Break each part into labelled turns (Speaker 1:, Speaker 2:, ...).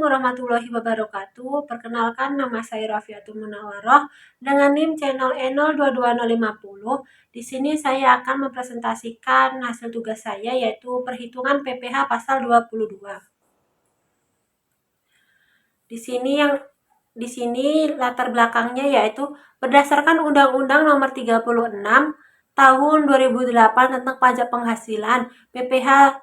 Speaker 1: warahmatullahi wabarakatuh. Perkenalkan, nama saya Rafiatul Munawaroh dengan NIM channel E022050. Di sini saya akan mempresentasikan hasil tugas saya, yaitu perhitungan PPh pasal 22. Di sini latar belakangnya yaitu berdasarkan Undang-Undang Nomor 36 Tahun 2008 tentang pajak penghasilan, PPh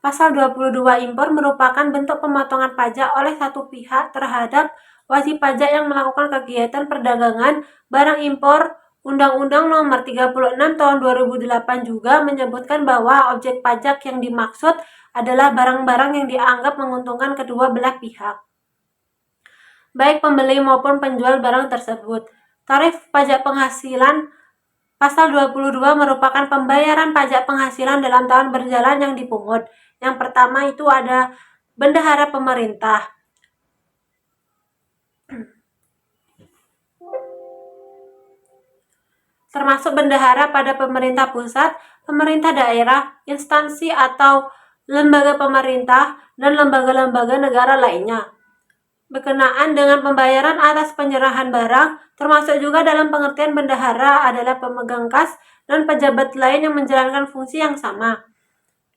Speaker 1: Pasal 22 impor merupakan bentuk pemotongan pajak oleh satu pihak terhadap wajib pajak yang melakukan kegiatan perdagangan barang impor. Undang-Undang Nomor 36 Tahun 2008 juga menyebutkan bahwa objek pajak yang dimaksud adalah barang-barang yang dianggap menguntungkan kedua belah pihak, baik pembeli maupun penjual barang tersebut. Tarif pajak penghasilan Pasal 22 merupakan pembayaran pajak penghasilan dalam tahun berjalan yang dipungut. Yang pertama itu ada bendahara pemerintah. Termasuk bendahara pada pemerintah pusat, pemerintah daerah, instansi atau lembaga pemerintah, dan lembaga-lembaga negara lainnya. Berkenaan dengan pembayaran atas penyerahan barang, termasuk juga dalam pengertian bendahara adalah pemegang kas dan pejabat lain yang menjalankan fungsi yang sama.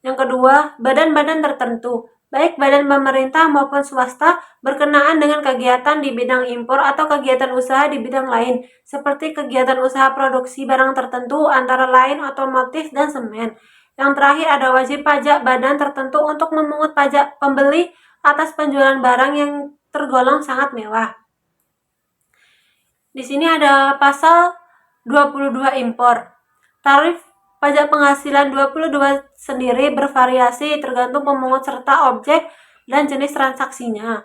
Speaker 1: Yang kedua, badan-badan tertentu, baik badan pemerintah maupun swasta, berkenaan dengan kegiatan di bidang impor atau kegiatan usaha di bidang lain, seperti kegiatan usaha produksi barang tertentu, antara lain otomotif dan semen. Yang terakhir ada wajib pajak badan tertentu untuk memungut pajak pembeli atas penjualan barang yang tergolong sangat mewah. Di sini ada pasal 22 impor. Tarif pajak penghasilan 22 sendiri bervariasi tergantung pemungut serta objek dan jenis transaksinya.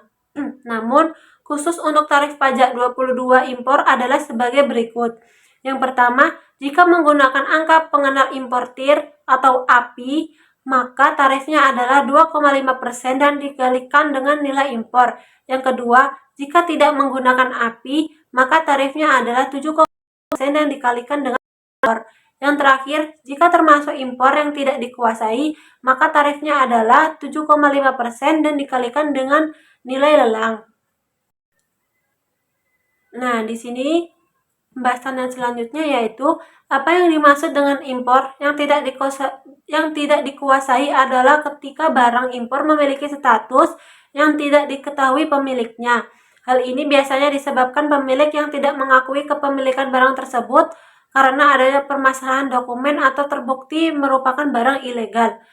Speaker 1: Namun, khusus untuk tarif pajak 22 impor adalah sebagai berikut. Yang pertama, jika menggunakan angka pengenal importir atau API, maka tarifnya adalah 2,5% dan dikalikan dengan nilai impor. Yang kedua, jika tidak menggunakan API, maka tarifnya adalah 7,5% dan dikalikan dengan impor. Yang terakhir, jika termasuk impor yang tidak dikuasai, maka tarifnya adalah 7,5% dan dikalikan dengan nilai lelang. Nah, di sini pembahasan yang selanjutnya yaitu apa yang dimaksud dengan impor yang tidak dikuasai adalah ketika barang impor memiliki status yang tidak diketahui pemiliknya. Hal ini biasanya disebabkan pemilik yang tidak mengakui kepemilikan barang tersebut karena adanya permasalahan dokumen atau terbukti merupakan barang ilegal.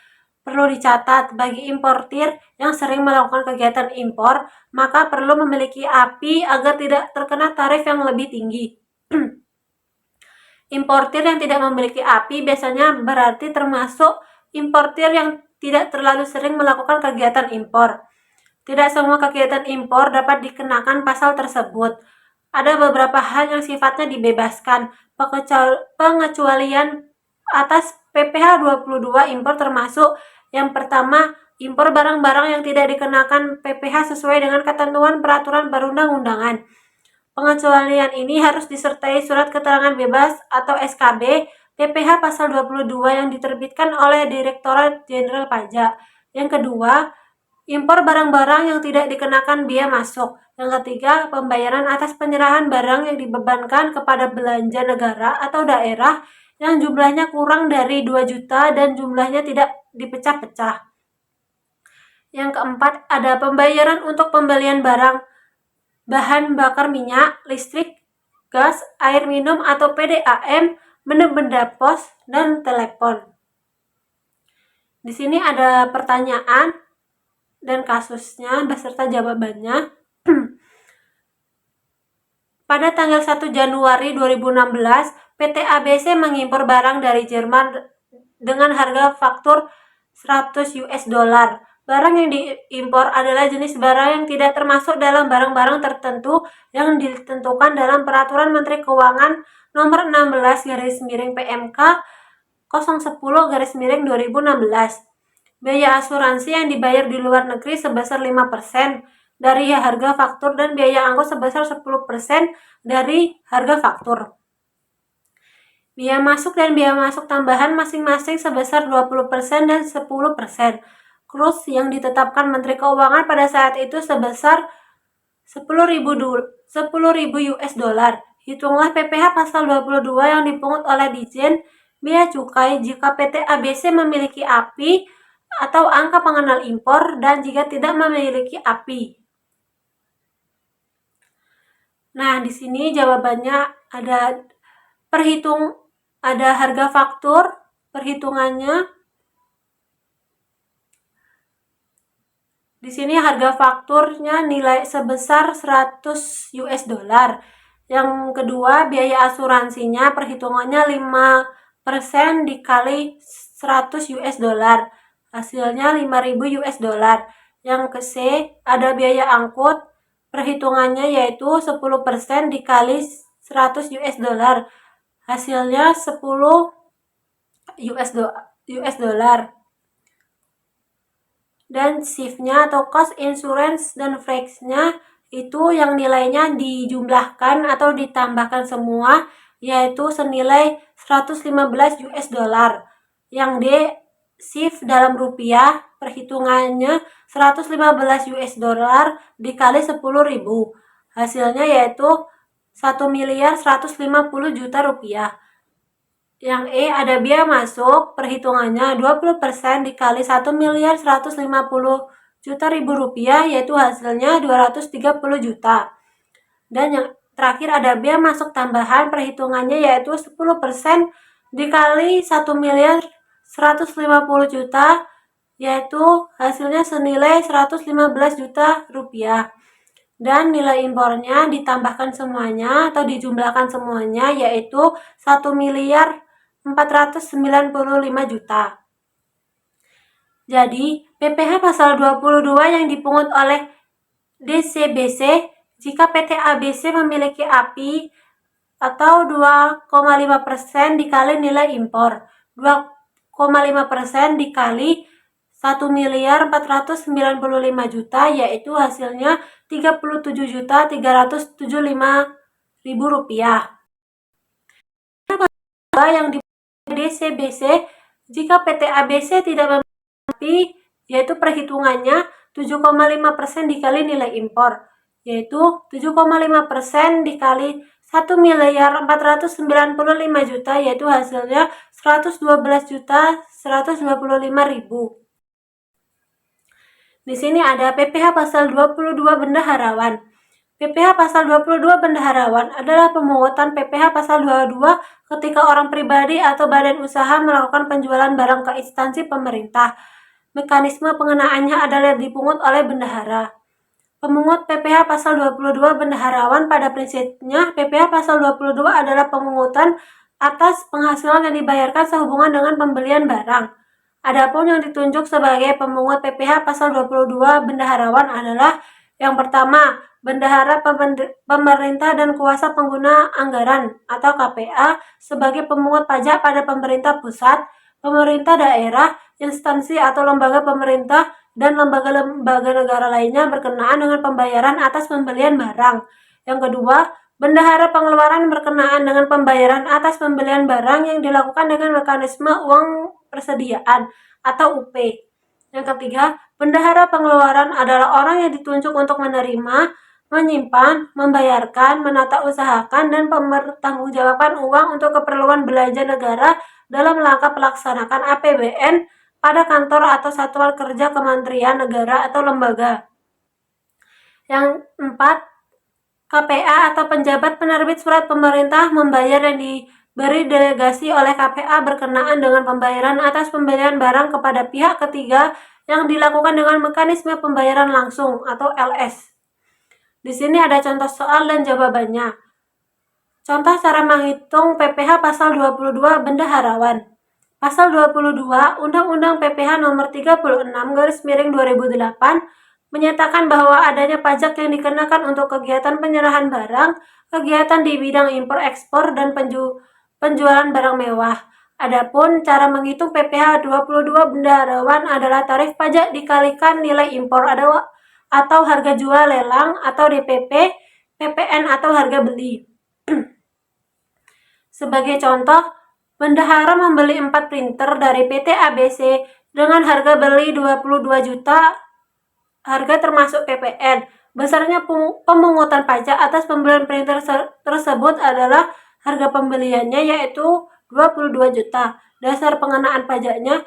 Speaker 1: Perlu dicatat, bagi importir yang sering melakukan kegiatan impor, maka perlu memiliki API agar tidak terkena tarif yang lebih tinggi. Importir yang tidak memiliki API biasanya berarti termasuk importir yang tidak terlalu sering melakukan kegiatan impor. Tidak semua kegiatan impor dapat dikenakan pasal tersebut. Ada beberapa hal yang sifatnya dibebaskan. Pengecualian atas PPh 22 impor termasuk yang pertama, impor barang-barang yang tidak dikenakan PPh sesuai dengan ketentuan peraturan perundang-undangan. Pengecualian ini harus disertai surat keterangan bebas atau SKB PPh pasal 22 yang diterbitkan oleh Direktorat Jenderal Pajak. Yang kedua, impor barang-barang yang tidak dikenakan biaya masuk. Yang ketiga, pembayaran atas penyerahan barang yang dibebankan kepada belanja negara atau daerah yang jumlahnya kurang dari 2 juta dan jumlahnya tidak dipecah-pecah. Yang keempat, ada pembayaran untuk pembelian barang bahan bakar minyak, listrik, gas, air minum atau PDAM, benda-benda pos, dan telepon. Di sini ada pertanyaan dan kasusnya beserta jawabannya. Pada tanggal 1 Januari 2016, PT ABC mengimpor barang dari Jerman dengan harga faktur 100 US dollar. Barang yang diimpor adalah jenis barang yang tidak termasuk dalam barang-barang tertentu yang ditentukan dalam Peraturan Menteri Keuangan Nomor 16/PMK 010/2016. Biaya asuransi yang dibayar di luar negeri sebesar 5% dari harga faktur dan biaya angkut sebesar 10% dari harga faktur. Biaya masuk dan biaya masuk tambahan masing-masing sebesar 20% dan 10%. kurs yang ditetapkan Menteri Keuangan pada saat itu sebesar 10.000 US dollar. Hitunglah PPh pasal 22 yang dipungut oleh Ditjen Bea Cukai jika PT ABC memiliki API atau angka pengenal impor dan jika tidak memiliki API. Nah, di sini jawabannya ada harga faktur, perhitungannya. Di sini harga fakturnya nilai sebesar 100 US dollar. Yang kedua, biaya asuransinya perhitungannya 5% dikali 100 US dollar. Hasilnya 5.000 US dollar. Yang ke C, ada biaya angkut, perhitungannya yaitu 10% dikali 100 US dollar. Hasilnya 10 US dollar. Dan shift-nya atau cost insurance dan freight-nya itu yang nilainya dijumlahkan atau ditambahkan semua yaitu senilai 115 US dollar. Yang D, shift dalam rupiah perhitungannya 115 US dollar dikali 10.000. Hasilnya yaitu 1.150 juta rupiah. Yang E, ada biaya masuk perhitungannya 20% dikali 1.150 juta rupiah yaitu hasilnya 230 juta. Dan yang terakhir ada biaya masuk tambahan perhitungannya yaitu 10% dikali 1.150 juta yaitu hasilnya senilai 115 juta rupiah. Dan nilai impornya ditambahkan semuanya atau dijumlahkan semuanya yaitu 1.495 juta. Jadi, PPh pasal 22 yang dipungut oleh DCBC jika PT ABC memiliki API atau 2,5% dikali nilai impor. 2,5% dikali 1.495 juta yaitu hasilnya 37.375.000 rupiah. Yang di DCBC jika PT ABC tidak memiliki yaitu perhitungannya 7,5% dikali nilai impor yaitu 7,5% dikali 1.495 juta yaitu hasilnya 112.125.000. Di sini ada PPh pasal 22 bendaharawan. PPh pasal 22 bendaharawan adalah pemungutan PPh pasal 22 ketika orang pribadi atau badan usaha melakukan penjualan barang ke instansi pemerintah. Mekanisme pengenaannya adalah dipungut oleh bendahara. Pemungut PPh pasal 22 bendaharawan pada prinsipnya PPh pasal 22 adalah pemungutan atas penghasilan yang dibayarkan sehubungan dengan pembelian barang. Adapun yang ditunjuk sebagai pemungut PPh pasal 22 bendaharawan adalah yang pertama, bendahara pemerintah dan kuasa pengguna anggaran atau KPA sebagai pemungut pajak pada pemerintah pusat, pemerintah daerah, instansi atau lembaga pemerintah dan lembaga-lembaga negara lainnya berkenaan dengan pembayaran atas pembelian barang. Yang kedua, bendahara pengeluaran berkenaan dengan pembayaran atas pembelian barang yang dilakukan dengan mekanisme uang persediaan atau UP. Yang ketiga, bendahara pengeluaran adalah orang yang ditunjuk untuk menerima, menyimpan, membayarkan, menata usahakan, dan mempertanggungjawabkan uang untuk keperluan belanja negara dalam rangka pelaksanakan APBN pada kantor atau satuan kerja kementerian negara atau lembaga. Yang empat, KPA atau penjabat penerbit surat pemerintah membayar yang diberi delegasi oleh KPA berkenaan dengan pembayaran atas pembelian barang kepada pihak ketiga yang dilakukan dengan mekanisme pembayaran langsung atau LS. Di sini ada contoh soal dan jawabannya. Contoh cara menghitung PPh pasal 22 bendaharawan. Pasal 22 Undang-Undang PPh nomor 36/2008 menyatakan bahwa adanya pajak yang dikenakan untuk kegiatan penyerahan barang, kegiatan di bidang impor-ekspor, dan penjualan barang mewah. Adapun cara menghitung PPh 22 bendaharawan adalah tarif pajak dikalikan nilai impor atau harga jual lelang atau DPP, PPN atau harga beli. Sebagai contoh, bendahara membeli 4 printer dari PT ABC dengan harga beli 22 juta, harga termasuk PPN. Besarnya pemungutan pajak atas pembelian printer tersebut adalah harga pembeliannya yaitu 22 juta. Dasar pengenaan pajaknya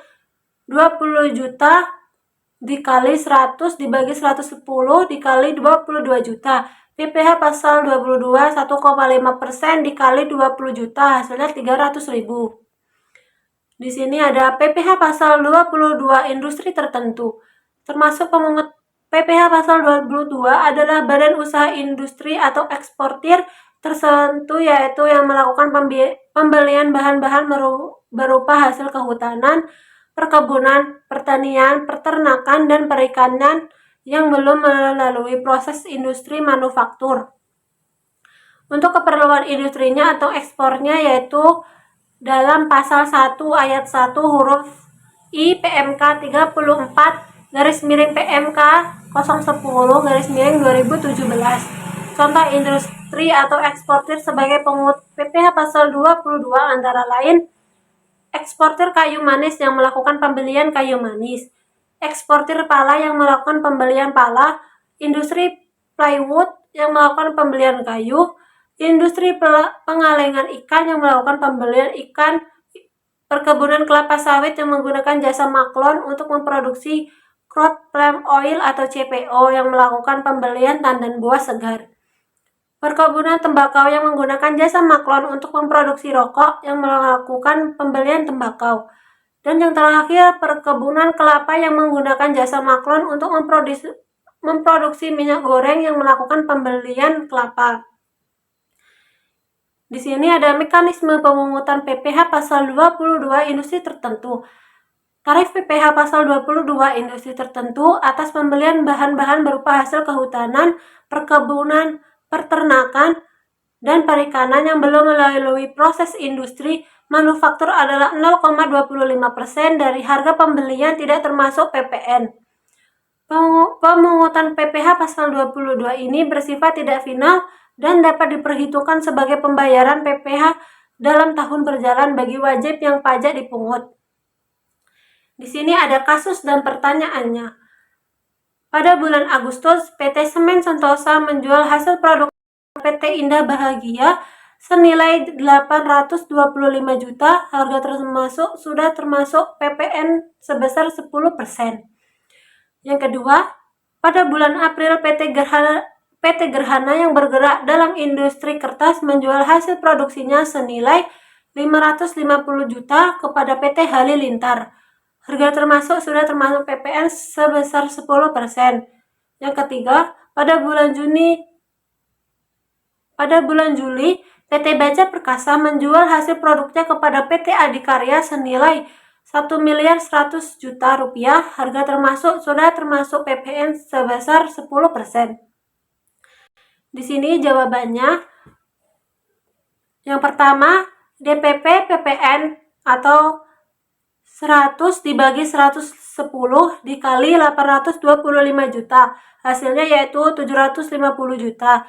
Speaker 1: 20 juta dikali 100 dibagi 110 dikali 22 juta. PPh pasal 22 1,5% dikali 20 juta hasilnya 300.000. Di sini ada PPh pasal 22 industri tertentu. Termasuk pemungut PPh pasal 22 adalah badan usaha industri atau eksportir tertentu yaitu yang melakukan pembelian bahan-bahan berupa hasil kehutanan, perkebunan, pertanian, peternakan, dan perikanan yang belum melalui proses industri manufaktur. Untuk keperluan industrinya atau ekspornya yaitu dalam pasal 1 ayat 1 huruf I PMK 34 PMK 010 2017. Contoh industri atau eksportir sebagai pemungut PPh pasal 22 antara lain eksportir kayu manis yang melakukan pembelian kayu manis, eksportir pala yang melakukan pembelian pala, industri plywood yang melakukan pembelian kayu, industri pengalengan ikan yang melakukan pembelian ikan, perkebunan kelapa sawit yang menggunakan jasa maklon untuk memproduksi crude palm oil atau CPO yang melakukan pembelian tandan buah segar. Perkebunan tembakau yang menggunakan jasa maklon untuk memproduksi rokok yang melakukan pembelian tembakau. Dan yang terakhir, perkebunan kelapa yang menggunakan jasa maklon untuk memproduksi minyak goreng yang melakukan pembelian kelapa. Di sini ada mekanisme pemungutan PPh pasal 22 industri tertentu. Tarif PPh pasal 22 industri tertentu atas pembelian bahan-bahan berupa hasil kehutanan, perkebunan, peternakan, dan perikanan yang belum melalui proses industri manufaktur adalah 0,25% dari harga pembelian tidak termasuk PPN. Pemungutan PPh pasal 22 ini bersifat tidak final dan dapat diperhitungkan sebagai pembayaran PPh dalam tahun berjalan bagi wajib yang pajak dipungut. Di sini ada kasus dan pertanyaannya. Pada bulan Agustus, PT Semen Sentosa menjual hasil produk PT Indah Bahagia senilai 825 juta, harga sudah termasuk PPN sebesar 10%. Yang kedua, pada bulan April PT Gerhana yang bergerak dalam industri kertas menjual hasil produksinya senilai 550 juta kepada PT Halilintar. Harga sudah termasuk PPN sebesar 10%. Yang ketiga, pada bulan Juli, PT Baja Perkasa menjual hasil produknya kepada PT Adikarya senilai 1.100.000.000 rupiah, harga sudah termasuk PPN sebesar 10%. Di sini jawabannya. Yang pertama, DPP PPN atau 100 dibagi 110 dikali 825 juta. Hasilnya yaitu 750 juta.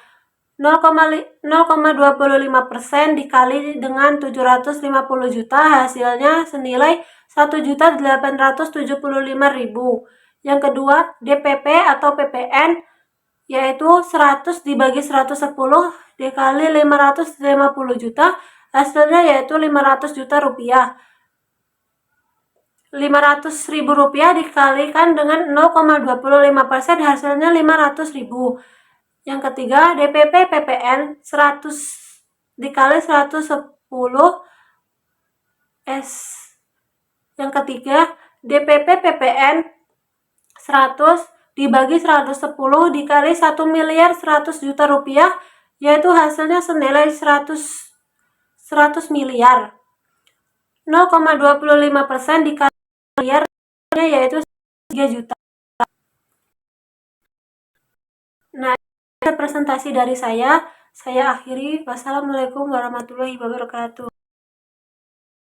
Speaker 1: 0,25% dikali dengan 750 juta hasilnya senilai 1.875.000. Yang kedua, DPP atau PPN yaitu 100 dibagi 110 dikali 550 juta hasilnya yaitu 500 juta rupiah. 500.000 rupiah dikalikan dengan 0,25% hasilnya 500.000. Yang ketiga, DPP PPN 100 dikali 110 Yang ketiga, DPP PPN 100 dibagi 110 dikali 1.100.000.000 rupiah yaitu hasilnya senilai 100 miliar. 0,25% dikali miliar yaitu 3 juta. Nah, presentasi dari saya akhiri. Wassalamualaikum warahmatullahi wabarakatuh.